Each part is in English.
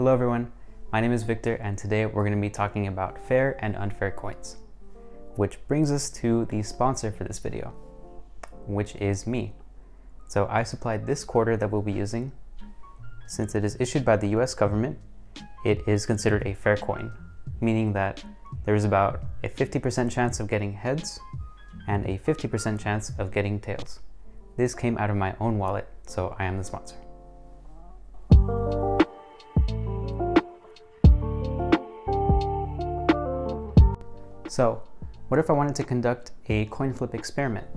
Hello everyone, my name is Victor and today we're going to be talking about fair and unfair coins. Which brings us to the sponsor for this video, which is me. So I supplied this quarter that we'll be using. Since it is issued by the US government, it is considered a fair coin, meaning that there is about a 50% chance of getting heads and a 50% chance of getting tails. This came out of my own wallet, so I am the sponsor. So, what if I wanted to conduct a coin flip experiment?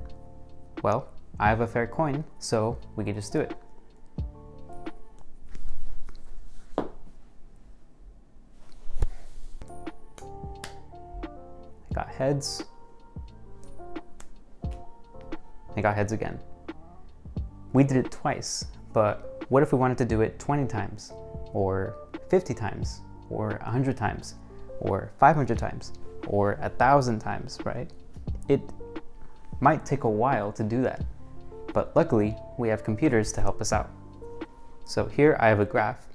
Well, I have a fair coin, so we can just do it. I got heads. I got heads again. We did it twice, but what if we wanted to do it 20 times, or 50 times, or 100 times, or 500 times, or 1,000 times, right? It might take a while to do that, but luckily we have computers to help us out. So here I have a graph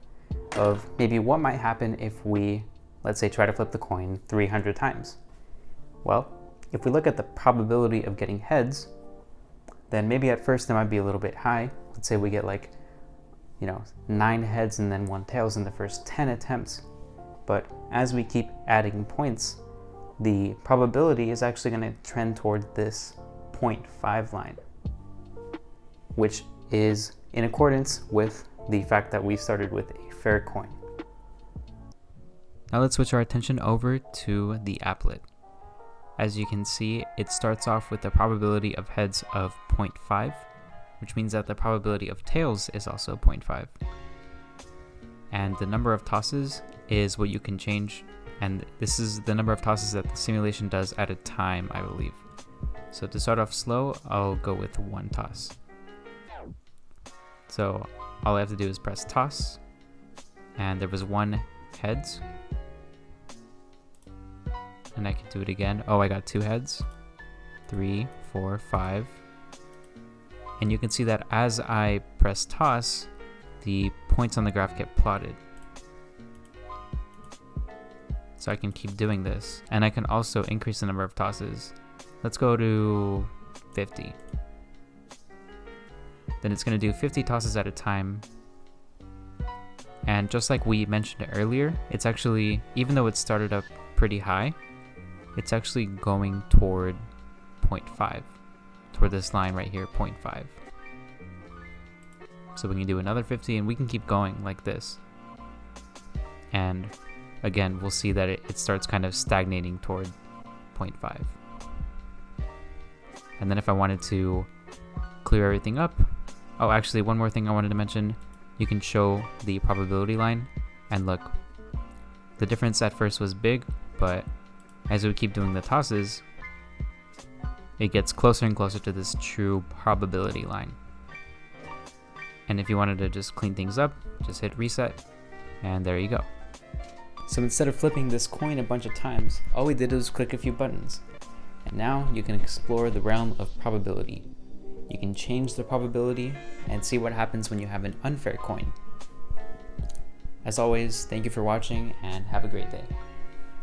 of maybe what might happen if we, let's say, try to flip the coin 300 times. Well, if we look at the probability of getting heads, then maybe at first it might be a little bit high. Let's say we get 9 heads and then 1 tails in the first 10 attempts. But as we keep adding points, the probability is actually going to trend toward this 0.5 line, which is in accordance with the fact that we started with a fair coin. Now let's switch our attention over to the applet. As you can see, it starts off with a probability of heads of 0.5, which means that the probability of tails is also 0.5. And the number of tosses is what you can change, and this is the number of tosses that the simulation does at a time, I believe. So to start off slow, I'll go with 1 toss. So all I have to do is press toss, and there was 1 heads. And I can do it again. Oh, I got 2 heads. 3, 4, 5. And you can see that as I press toss, the points on the graph get plotted. So I can keep doing this. And I can also increase the number of tosses. Let's go to 50. Then it's going to do 50 tosses at a time. And just like we mentioned earlier, it's actually, even though it started up pretty high, it's actually going toward 0.5, toward this line right here, 0.5. So we can do another 50 and we can keep going like this. And again, we'll see that it starts kind of stagnating toward 0.5. And then if I wanted to clear everything up, oh, actually one more thing I wanted to mention, you can show the probability line, and look, the difference at first was big, but as we keep doing the tosses, it gets closer and closer to this true probability line. And if you wanted to just clean things up, just hit reset, and there you go. So instead of flipping this coin a bunch of times, all we did was click a few buttons. And now you can explore the realm of probability. You can change the probability and see what happens when you have an unfair coin. As always, thank you for watching and have a great day.